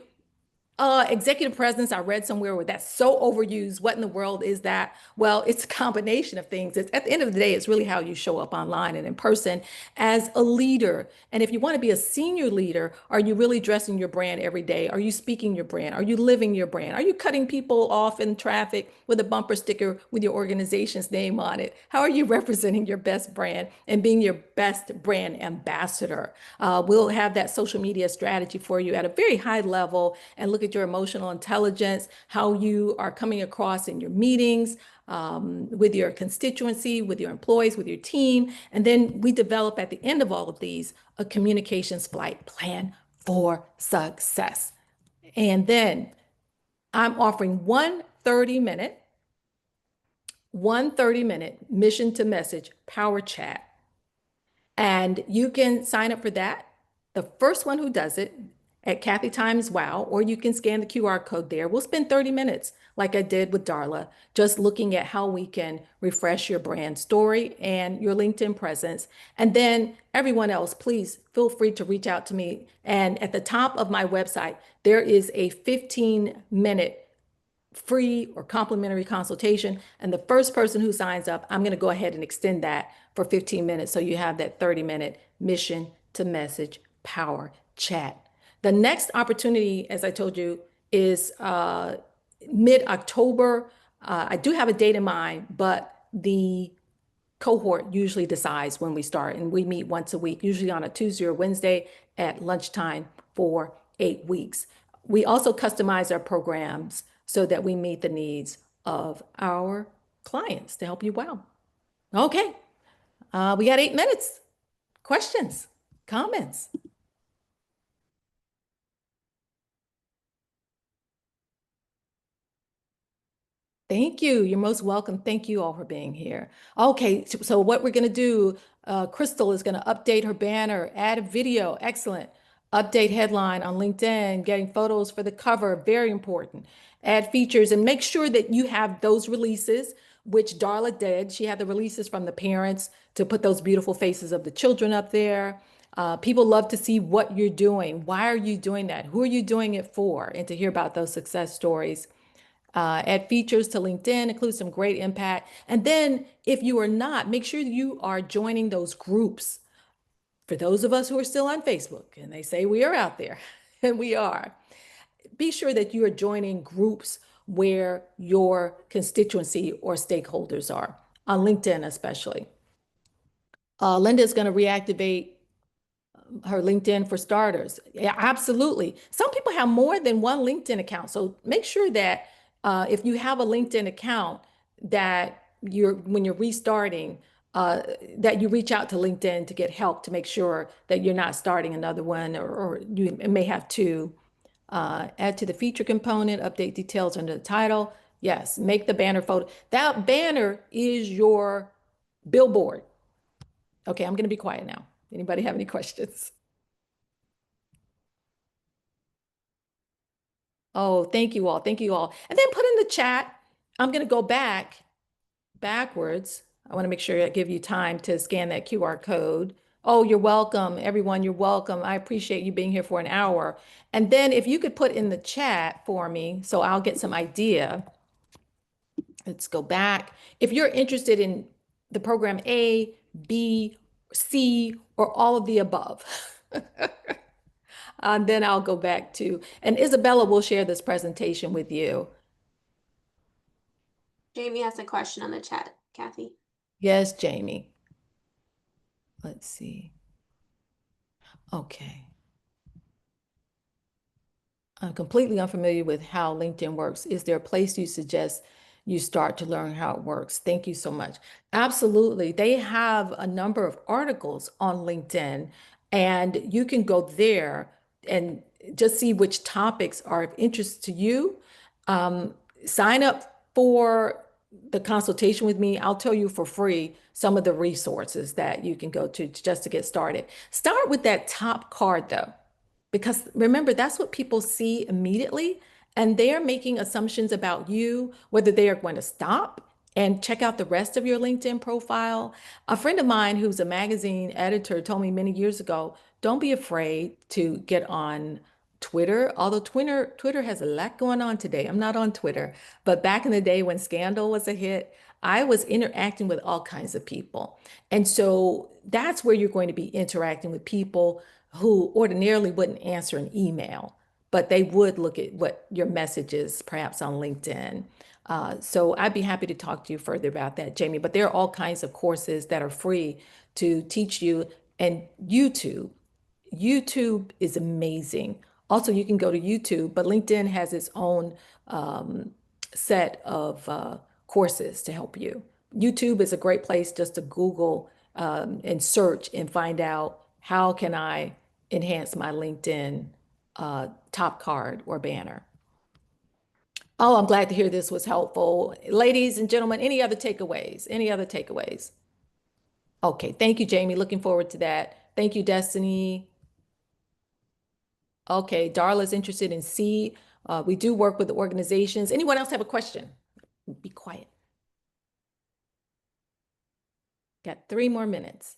B: executive presence. I read somewhere where that's so overused. What in the world is that? Well, it's a combination of things. It's, at the end of the day, it's really how you show up online and in person as a leader. And if you want to be a senior leader, are you really dressing your brand every day? Are you speaking your brand? Are you living your brand? Are you cutting people off in traffic with a bumper sticker with your organization's name on it? How are you representing your best brand and being your best brand ambassador? We'll have that social media strategy for you at a very high level, and look at your emotional intelligence, how you are coming across in your meetings, with your constituency, with your employees, with your team. And then we develop at the end of all of these a communications flight plan for success. And then I'm offering one 30-minute mission to message power chat. And you can sign up for that. The first one who does it at Kathy Times Wow, or you can scan the QR code there. We'll spend 30 minutes, like I did with Darla, just looking at how we can refresh your brand story and your LinkedIn presence. And then everyone else, please feel free to reach out to me. And at the top of my website, there is a 15-minute free or complimentary consultation. And the first person who signs up, I'm going to go ahead and extend that for 15 minutes. So you have that 30-minute mission to message power chat. The next opportunity, as I told you, is mid-October. I do have a date in mind, but the cohort usually decides when we start, and we meet once a week, usually on a Tuesday or Wednesday at lunchtime for 8 weeks. We also customize our programs so that we meet the needs of our clients to help you wow. Okay, we got 8 minutes. Questions, comments? Thank you. You're most welcome. Thank you all for being here. Okay, so what we're going to do, Crystal is going to update her banner, add a video. Excellent. Update headline on LinkedIn, getting photos for the cover. Very important. Add features and make sure that you have those releases, which Darla did. She had the releases from the parents to put those beautiful faces of the children up there. People love to see what you're doing. Why are you doing that? Who are you doing it for? And to hear about those success stories. Add features to LinkedIn, include some great impact. And then if you are not, make sure you are joining those groups. For those of us who are still on Facebook, and they say we are out there, and we are, be sure that you are joining groups where your constituency or stakeholders are, on LinkedIn especially. Linda is going to reactivate her LinkedIn for starters. Yeah, absolutely. Some people have more than one LinkedIn account. So make sure that if you have a LinkedIn account, that when you're restarting, that you reach out to LinkedIn to get help to make sure that you're not starting another one, or you may have two. Add to the feature component, update details under the title. Yes, make the banner photo. That banner is your billboard. Okay, I'm going to be quiet now. Anybody have any questions? Oh, thank you all. Thank you all. And then put in the chat I'm going to go backwards. I want to make sure I give you time to scan that QR code. Oh, you're welcome, everyone. You're welcome. I appreciate you being here for an hour. And then if you could put in the chat for me, so I'll get some idea. Let's go back. If you're interested in the program A, B, C, or all of the above, then I'll go back to, and Isabella will share this presentation with you.
A: Jamie has a question on the chat, Kathy.
B: Yes, Jamie. Let's see. Okay. I'm completely unfamiliar with how LinkedIn works. Is there a place you suggest you start to learn how it works? Thank you so much. Absolutely. They have a number of articles on LinkedIn, and you can go there and just see which topics are of interest to you. Sign up for the consultation with me. I'll tell you for free some of the resources that you can go to just to get started. Start with that top card though. Because remember, that's what people see immediately. And they are making assumptions about you, whether they are going to stop and check out the rest of your LinkedIn profile. A friend of mine who's a magazine editor told me many years ago, don't be afraid to get on Twitter, although Twitter has a lot going on today. I'm not on Twitter, but back in the day when Scandal was a hit, I was interacting with all kinds of people. And so that's where you're going to be interacting with people who ordinarily wouldn't answer an email, but they would look at what your message is, perhaps on LinkedIn. So I'd be happy to talk to you further about that, Jamie. But there are all kinds of courses that are free to teach you. And YouTube is amazing. Also, you can go to YouTube, but LinkedIn has its own set of courses to help you. YouTube is a great place just to Google and search and find out how can I enhance my LinkedIn top card or banner. Oh, I'm glad to hear this was helpful. Ladies and gentlemen, any other takeaways? Any other takeaways? Okay, thank you, Jamie. Looking forward to that. Thank you, Destiny. Okay, Darla's interested in C. We do work with organizations. Anyone else have a question? Be quiet. Got 3 more minutes.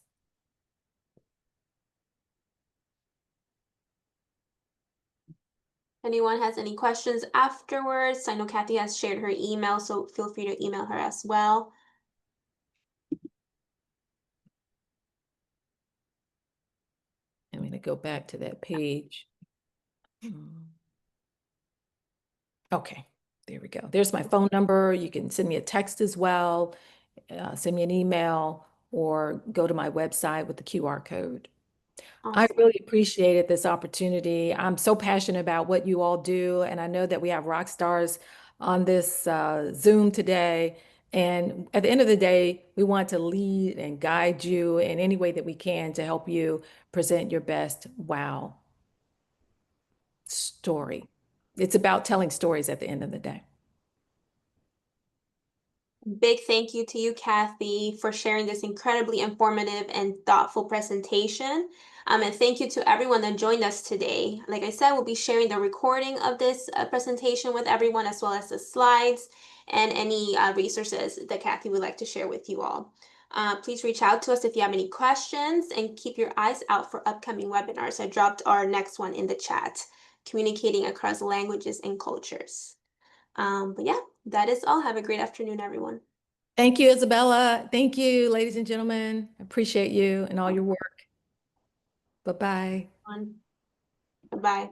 A: Anyone has any questions afterwards? I know Kathy has shared her email, so feel free to email her as well.
B: I'm going to go back to that page. Okay, there we go. There's my phone number. You can send me a text as well, send me an email, or go to my website with the QR code. I
A: Awesome.
B: really appreciated this opportunity. I'm so passionate about what you all do, and I know that we have rock stars on this Zoom today. And at the end of the day, we want to lead and guide you in any way that we can to help you present your best wow story. It's about telling stories at the end of the day.
A: Big thank you to you, Kathy, for sharing this incredibly informative and thoughtful presentation. And thank you to everyone that joined us today. Like I said, we'll be sharing the recording of this presentation with everyone, as well as the slides and any resources that Kathy would like to share with you all. Please reach out to us if you have any questions, and keep your eyes out for upcoming webinars. I dropped our next one in the chat, Communicating Across Languages and Cultures. But yeah, that is all. Have a great afternoon, everyone.
B: Thank you, Isabella. Thank you, ladies and gentlemen. I appreciate you and all your work. Bye-bye.
A: Bye-bye.